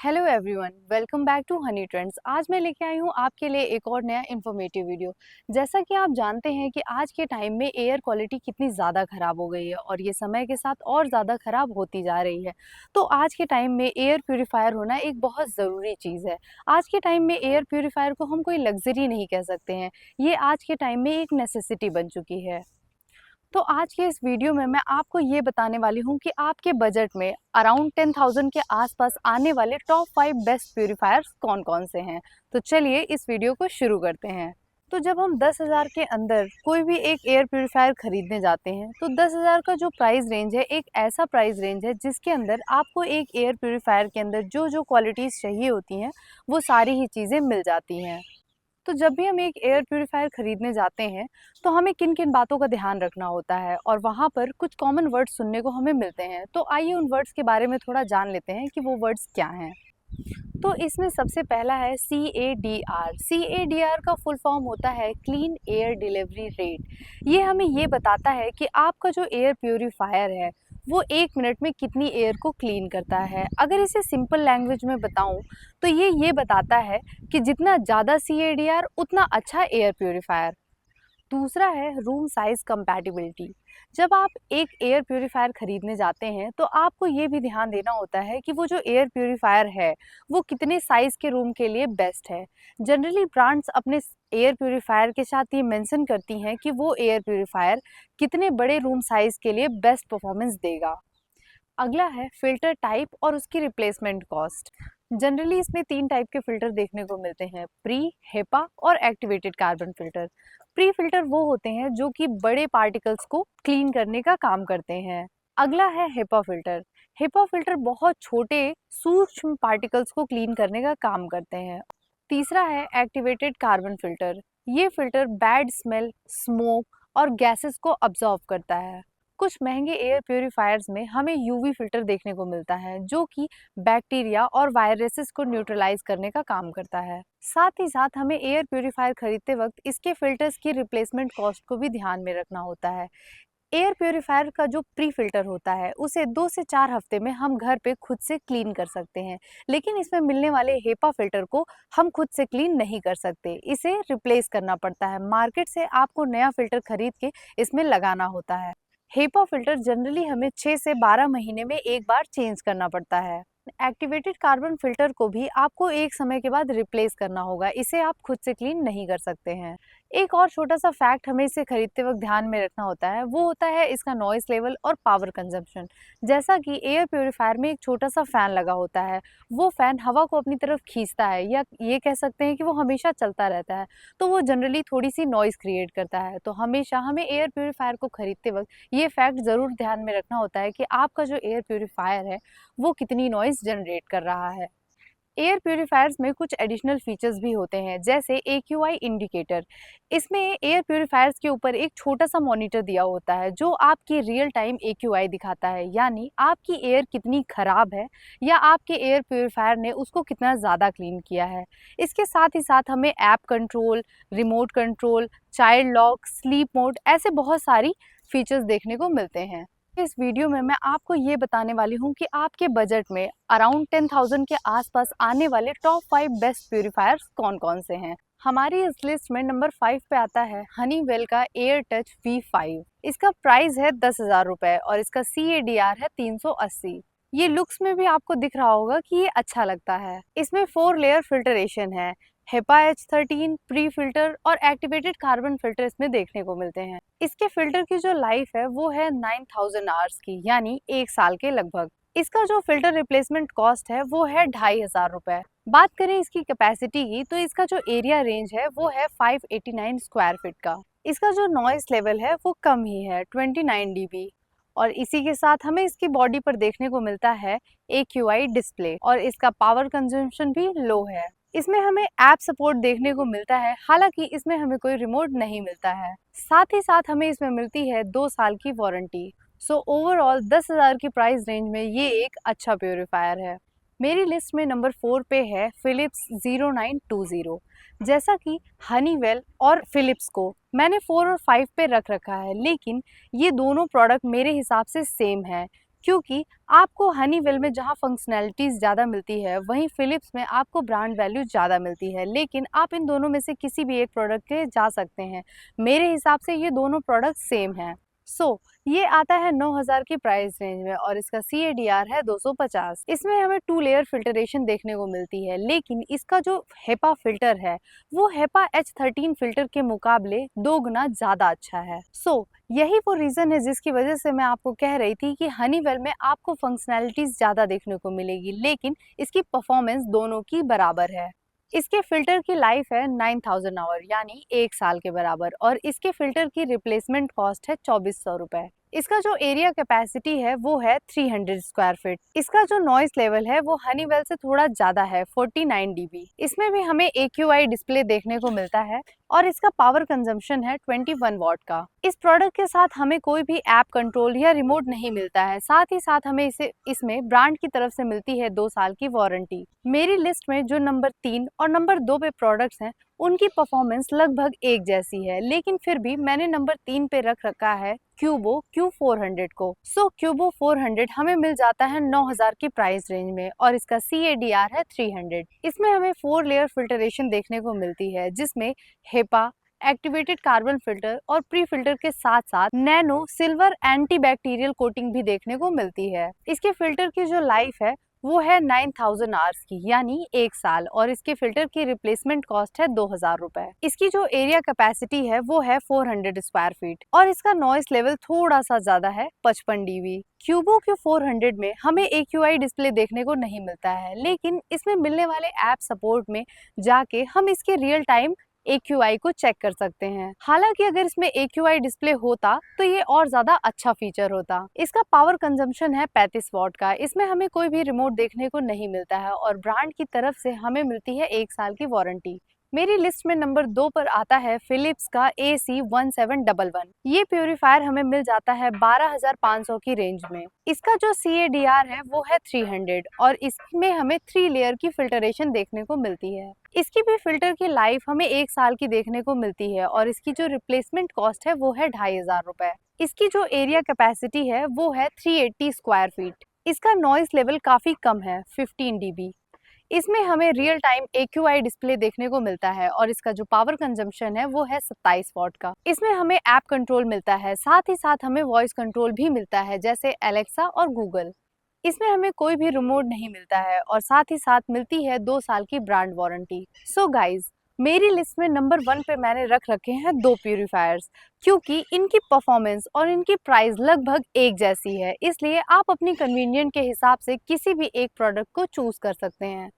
Hello everyone, welcome back to Honey Trends. आज मैं लेके आई हूँ आपके लिए एक और नया इन्फॉर्मेटिव वीडियो। जैसा कि आप जानते हैं कि आज के टाइम में एयर क्वालिटी कितनी ज़्यादा ख़राब हो गई है और ये समय के साथ और ज़्यादा ख़राब होती जा रही है। तो आज के टाइम में एयर प्यूरीफायर होना एक बहुत ज़रूरी चीज़ है। आज के टाइम में एयर प्यूरीफायर को हम कोई लग्जरी नहीं कह सकते हैं, ये आज के टाइम में एक नेसेसिटी बन चुकी है। तो आज के इस वीडियो में मैं आपको ये बताने वाली हूँ कि आपके बजट में अराउंड 10,000 के आसपास आने वाले टॉप 5 बेस्ट प्यूरीफायर्स कौन कौन से हैं। तो चलिए इस वीडियो को शुरू करते हैं। तो जब हम 10,000 के अंदर कोई भी एक एयर प्यूरीफायर खरीदने जाते हैं तो 10,000 का जो प्राइस रेंज है एक ऐसा प्राइस रेंज है जिसके अंदर आपको एक एयर प्यूरीफायर के अंदर जो जो क्वालिटीज़ चाहिए होती हैं वो सारी ही चीज़ें मिल जाती हैं। तो जब भी हम एक एयर प्यूरीफायर खरीदने जाते हैं तो हमें किन किन बातों का ध्यान रखना होता है और वहाँ पर कुछ कॉमन वर्ड्स सुनने को हमें मिलते हैं। तो आइए उन वर्ड्स के बारे में थोड़ा जान लेते हैं कि वो वर्ड्स क्या हैं। तो इसमें सबसे पहला है CADR। CADR का फुल फॉर्म होता है क्लीन एयर डिलीवरी रेट। ये हमें ये बताता है कि आपका जो एयर प्यूरीफायर है वो 1 मिनट में कितनी एयर को क्लीन करता है। अगर इसे सिंपल लैंग्वेज में बताऊं तो ये बताता है कि जितना ज़्यादा CADR उतना अच्छा एयर प्यूरीफायर। दूसरा है रूम साइज़ कंपैटिबिलिटी। जब आप एक एयर प्यूरीफायर खरीदने जाते हैं तो आपको ये भी ध्यान देना होता है कि वो जो एयर प्यूरीफायर है वो कितने साइज़ के रूम के लिए बेस्ट है। जनरली ब्रांड्स अपने एयर प्यूरीफायर के साथ ये मेंशन करती हैं कि वो एयर प्यूरीफायर कितने बड़े रूम साइज़ के लिए बेस्ट परफॉर्मेंस देगा। अगला है फ़िल्टर टाइप और उसकी रिप्लेसमेंट कॉस्ट। जनरली इसमें 3 टाइप के फ़िल्टर देखने को मिलते हैं, प्री, हेपा और activated carbon filter. Pre filter वो होते हैं जो कि बड़े पार्टिकल्स को क्लीन करने का काम करते हैं। अगला है हेपा फ़िल्टर। हेपा फ़िल्टर बहुत छोटे सूक्ष्म पार्टिकल्स को क्लीन करने का काम करते हैं। तीसरा है एक्टिवेटेड कार्बन फ़िल्टर। ये फ़िल्टर बैड स्मेल, स्मोक और गैसेस को अब्जॉर्ब करता है। कुछ महंगे एयर प्यूरीफायर्स में हमें यूवी फिल्टर देखने को मिलता है जो कि बैक्टीरिया और वायरसेस को न्यूट्रलाइज करने का काम करता है। साथ ही साथ हमें एयर प्यूरीफायर खरीदते वक्त इसके फिल्टर्स की रिप्लेसमेंट कॉस्ट को भी ध्यान में रखना होता है। एयर प्यूरीफायर का जो प्री फिल्टर होता है उसे 2 से 4 हफ्ते में हम घर पे खुद से क्लीन कर सकते हैं, लेकिन इसमें मिलने वाले हेपा फिल्टर को हम खुद से क्लीन नहीं कर सकते, इसे रिप्लेस करना पड़ता है। मार्केट से आपको नया फिल्टर खरीद के इसमें लगाना होता है। हेपा फिल्टर जनरली हमें 6 से 12 महीने में एक बार चेंज करना पड़ता है। एक्टिवेटेड कार्बन फिल्टर को भी आपको एक समय के बाद रिप्लेस करना होगा, इसे आप खुद से क्लीन नहीं कर सकते हैं। एक और छोटा सा फैक्ट हमें इसे खरीदते वक्त ध्यान में रखना होता है, वो होता है इसका नॉइस लेवल और पावर कंजम्पशन। जैसा कि एयर प्यूरीफायर में एक छोटा सा फैन लगा होता है, वो फैन हवा को अपनी तरफ खींचता है या ये कह सकते हैं कि वो हमेशा चलता रहता है, तो वो जनरली थोड़ी सी नॉइस क्रिएट करता है। तो हमेशा हमें एयर प्यूरीफायर को खरीदते वक्त ये फैक्ट ज़रूर ध्यान में रखना होता है कि आपका जो एयर प्यूरीफायर है वो कितनी नॉइस जनरेट कर रहा है। एयर प्यूरीफायर्स में कुछ एडिशनल फीचर्स भी होते हैं जैसे AQI इंडिकेटर। इसमें एयर प्यूरीफायर्स के ऊपर एक छोटा सा मॉनिटर दिया होता है जो आपकी रियल टाइम AQI दिखाता है, यानी आपकी एयर कितनी ख़राब है या आपके एयर प्यूरीफायर ने उसको कितना ज़्यादा क्लीन किया है। इसके साथ ही साथ हमें app control, remote control, child lock, sleep mode ऐसे बहुत सारी फीचर्स देखने को मिलते हैं। इस वीडियो में मैं आपको ये बताने वाली हूँ कि आपके बजट में अराउंड 10,000 के आसपास आने वाले टॉप 5 बेस्ट प्यूरीफायर्स कौन कौन से हैं। हमारी इस लिस्ट में नंबर 5 पे आता है हनीवेल का एयर टच V5। इसका प्राइस है 10,000 रुपये और इसका CADR है 380। ये लुक्स में भी आपको दिख रहा होगा कि ये अच्छा लगता है। इसमें 4 लेयर फिल्टरेशन है, हेपा H13, प्री फिल्टर और एक्टिवेटेड कार्बन फिल्टर इसमें देखने को मिलते हैं। इसके फिल्टर की जो लाइफ है वो है 9,000 आवर्स की, यानी 1 साल के लगभग। इसका जो फिल्टर रिप्लेसमेंट कॉस्ट है वो है 2,500 रुपये। बात करें इसकी कैपेसिटी की तो इसका जो एरिया रेंज है वो है 589 स्क्वायर फीट का। इसका जो नॉइस लेवल है वो कम ही है, 29 dB। और इसी के साथ हमें इसकी बॉडी पर देखने को मिलता है AQI डिस्प्ले और इसका पावर कंजम्पशन भी लो है। इसमें हमें ऐप सपोर्ट देखने को मिलता है, हालांकि इसमें हमें कोई रिमोट नहीं मिलता है। साथ ही साथ हमें इसमें मिलती है 2 साल की वारंटी। सो ओवरऑल 10,000 की प्राइस रेंज में ये एक अच्छा प्योरीफायर है। मेरी लिस्ट में नंबर 4 पे है फिलिप्स 0920। जैसा कि हनीवेल और फिलिप्स को मैंने 4 और 5 पे रख रखा है, लेकिन ये दोनों प्रोडक्ट मेरे हिसाब से सेम है क्योंकि आपको हनीवेल में जहां फंक्शनैलिटीज़ ज़्यादा मिलती है, वहीं फिलिप्स में आपको ब्रांड वैल्यू ज़्यादा मिलती है। लेकिन आप इन दोनों में से किसी भी एक प्रोडक्ट के जा सकते हैं। मेरे हिसाब से ये दोनों प्रोडक्ट सेम हैं। ये आता है 9000 की प्राइस रेंज में और इसका CADR है 250। इसमें हमें 2 लेयर फिल्टरेशन देखने को मिलती है, लेकिन इसका जो हेपा फिल्टर है वो हेपा H13 फिल्टर के मुकाबले 2 गुना ज़्यादा अच्छा है। यही वो रीज़न है जिसकी वजह से मैं आपको कह रही थी कि हनीवेल में आपको फंक्शनैलिटीज़ ज़्यादा देखने को मिलेगी, लेकिन इसकी परफॉर्मेंस दोनों की बराबर है। इसके फिल्टर की लाइफ है 9000 आवर यानी 1 साल के बराबर और इसके फिल्टर की रिप्लेसमेंट कॉस्ट है 2400 रुपए। इसका जो एरिया कैपेसिटी है वो है 300 स्क्वायर फीट। इसका जो नॉइस लेवल है वो हनीवेल से थोड़ा ज्यादा है 49 dB। इसमें भी हमें AQI डिस्प्ले देखने को मिलता है और इसका पावर कंजम्पशन है 21 वॉट का। इस प्रोडक्ट के साथ हमें कोई भी ऐप कंट्रोल या रिमोट नहीं मिलता है। साथ ही साथ हमें इसमें ब्रांड की तरफ से मिलती है 2 साल की वारंटी। मेरी लिस्ट में जो नंबर 3 और नंबर 2 पे प्रोडक्ट्स हैं उनकी परफॉर्मेंस लगभग एक जैसी है, लेकिन फिर भी मैंने नंबर 3 पे रख रखा है क्यूबो Q400 को। क्यूबो 400 हमें मिल जाता है 9000 की प्राइस रेंज में और इसका CADR है 300। इसमें हमें 4 लेयर फिल्टरेशन देखने को मिलती है, जिसमें हेपा, एक्टिवेटेड कार्बन फिल्टर और प्री फिल्टर के साथ साथ नैनो सिल्वर एंटीबैक्टीरियल कोटिंग भी देखने को मिलती है। इसके फिल्टर की जो लाइफ है वो है 9000 आवर्स की यानी 1 साल और इसके फिल्टर की रिप्लेसमेंट कॉस्ट है 2000 रुपए। इसकी जो एरिया कैपेसिटी है वो है 400 स्क्वायर फीट और इसका नॉइस लेवल थोड़ा सा ज्यादा है 55 dB। क्यूबो Q400 में हमें AQI डिस्प्ले देखने को नहीं मिलता है, लेकिन इसमें मिलने वाले ऐप सपोर्ट में जाके हम इसके रियल टाइम AQI को चेक कर सकते हैं। हालांकि अगर इसमें AQI डिस्प्ले होता तो ये और ज्यादा अच्छा फीचर होता। इसका पावर कंजम्पशन है 35 वॉट का। इसमें हमें कोई भी रिमोट देखने को नहीं मिलता है और ब्रांड की तरफ से हमें मिलती है 1 साल की वारंटी। मेरी लिस्ट में नंबर 2 पर आता है फिलिप्स का AC1711। ये प्यूरीफायर हमें मिल जाता है 12500 की रेंज में। इसका जो CADR है वो है 300 और इसमें हमें 3 लेयर की फिल्टरेशन देखने को मिलती है। इसकी भी फिल्टर की लाइफ हमें 1 साल की देखने को मिलती है और इसकी जो रिप्लेसमेंट कॉस्ट है वो है 2500 रुपए। इसकी जो एरिया कैपेसिटी है वो है 380 स्क्वायर फीट। इसका नॉइस लेवल काफी कम है 15 dB। इसमें हमें रियल टाइम AQI डिस्प्ले देखने को मिलता है और इसका जो पावर कंजम्पशन है वो है 27 वॉट का। इसमें हमें ऐप कंट्रोल मिलता है, साथ ही साथ हमें वॉइस कंट्रोल भी मिलता है जैसे एलेक्सा और गूगल। इसमें हमें कोई भी रिमोट नहीं मिलता है और साथ ही साथ मिलती है 2 साल की ब्रांड वारंटी। गाइज, मेरी लिस्ट में नंबर 1 पे मैंने रख रखे हैं 2 प्यूरीफायर्स, क्योंकि इनकी परफॉर्मेंस और इनकी प्राइस लगभग एक जैसी है। इसलिए आप अपनी कन्वीनियंट के हिसाब से किसी भी एक प्रोडक्ट को चूज कर सकते हैं।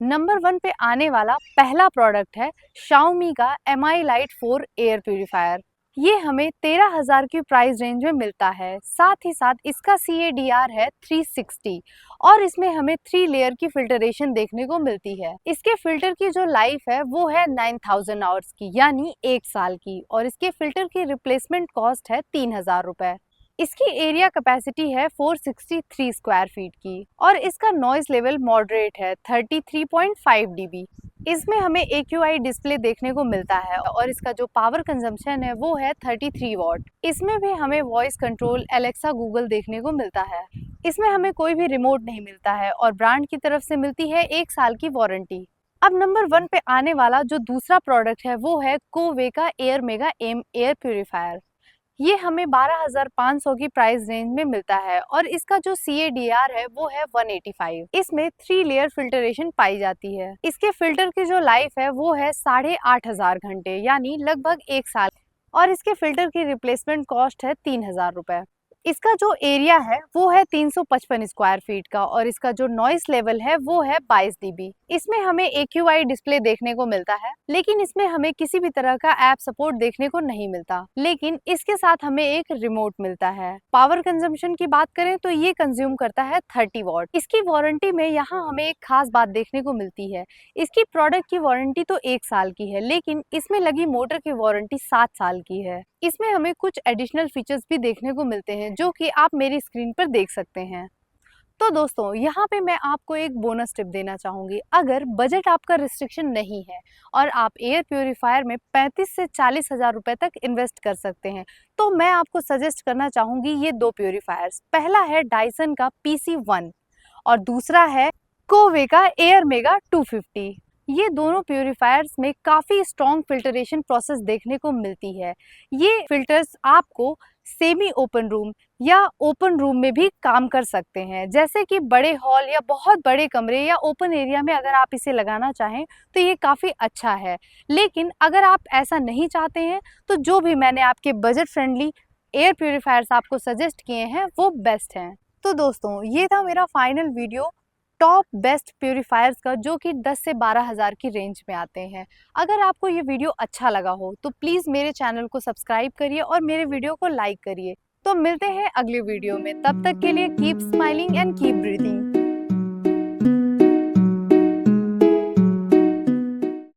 नंबर 1 पे आने वाला पहला प्रोडक्ट है Xiaomi का Mi Lite 4 एयर प्यूरीफायर। ये हमें 13000 की प्राइस रेंज में मिलता है। साथ ही साथ इसका CADR है 360 और इसमें हमें 3 लेयर की फिल्टरेशन देखने को मिलती है। इसके फिल्टर की जो लाइफ है वो है 9000 आवर्स की यानी 1 साल की और इसके फिल्टर की रिप्लेसमेंट कॉस्ट है 3000 रुपए। इसकी एरिया कैपेसिटी है 463 स्क्वायर फीट की और इसका नॉइस लेवल मॉडरेट है 33.5 dB। इसमें हमें AQI डिस्प्ले देखने को मिलता है और इसका जो पावर कंजम्पशन है वो है 33 वॉट। इसमें भी हमें वॉइस कंट्रोल एलेक्सा गूगल देखने को मिलता है। इसमें हमें कोई भी रिमोट नहीं मिलता है और ब्रांड की तरफ से मिलती है 1 साल की वारंटी। अब नंबर 1 पे आने वाला जो दूसरा प्रोडक्ट है वो है कोवे का air mega M air purifier. ये हमें 12500 की प्राइस रेंज में मिलता है और इसका जो CADR है वो है 185। इसमें 3 लेयर फिल्टरेशन पाई जाती है। इसके फिल्टर की जो लाइफ है वो है 8500 घंटे यानी लगभग 1 साल और इसके फिल्टर की रिप्लेसमेंट कॉस्ट है 3000 रुपए। इसका जो एरिया है वो है 355 स्क्वायर फीट का और इसका जो नॉइस लेवल है वो है 22 dB। इसमें हमें AQI डिस्प्ले देखने को मिलता है, लेकिन इसमें हमें किसी भी तरह का ऐप सपोर्ट देखने को नहीं मिलता। लेकिन इसके साथ हमें एक रिमोट मिलता है। पावर कंजम्पशन की बात करें तो ये कंज्यूम करता है 30 वॉट। इसकी वारंटी में यहाँ हमें एक खास बात देखने को मिलती है। इसकी प्रोडक्ट की वारंटी तो 1 साल की है, लेकिन इसमें लगी मोटर की वारंटी 7 साल की है। इसमें हमें कुछ एडिशनल फीचर्स भी देखने को मिलते हैं जो कि आप मेरी स्क्रीन पर देख सकते हैं। तो दोस्तों यहाँ पे मैं आपको एक बोनस टिप देना चाहूँगी। अगर बजट आपका रिस्ट्रिक्शन नहीं है और आप एयर प्योरीफायर में 35 से 40 हज़ार रुपये तक इन्वेस्ट कर सकते हैं, तो मैं आपको सजेस्ट करना चाहूँगी ये 2 प्योरीफायर्स। पहला है डाइसन का PC1 और दूसरा है कोवे का एयर मेगा 250। ये दोनों प्योरीफायर्स में काफ़ी स्ट्रॉन्ग फिल्टरेशन प्रोसेस देखने को मिलती है। ये फिल्टर्स आपको सेमी ओपन रूम या ओपन रूम में भी काम कर सकते हैं, जैसे कि बड़े हॉल या बहुत बड़े कमरे या ओपन एरिया में अगर आप इसे लगाना चाहें तो ये काफ़ी अच्छा है। लेकिन अगर आप ऐसा नहीं चाहते हैं तो जो भी मैंने आपके बजट फ्रेंडली एयर प्योरीफायर्स आपको सजेस्ट किए हैं वो बेस्ट हैं। तो दोस्तों ये था मेरा final video top best purifiers का, जो कि 10 से 12 हज़ार की रेंज में आते हैं। अगर आपको ये वीडियो अच्छा लगा हो तो प्लीज़ मेरे चैनल को सब्सक्राइब करिए और मेरे वीडियो को लाइक करिए। तो मिलते हैं अगले वीडियो में, तब तक के लिए keep smiling and keep breathing.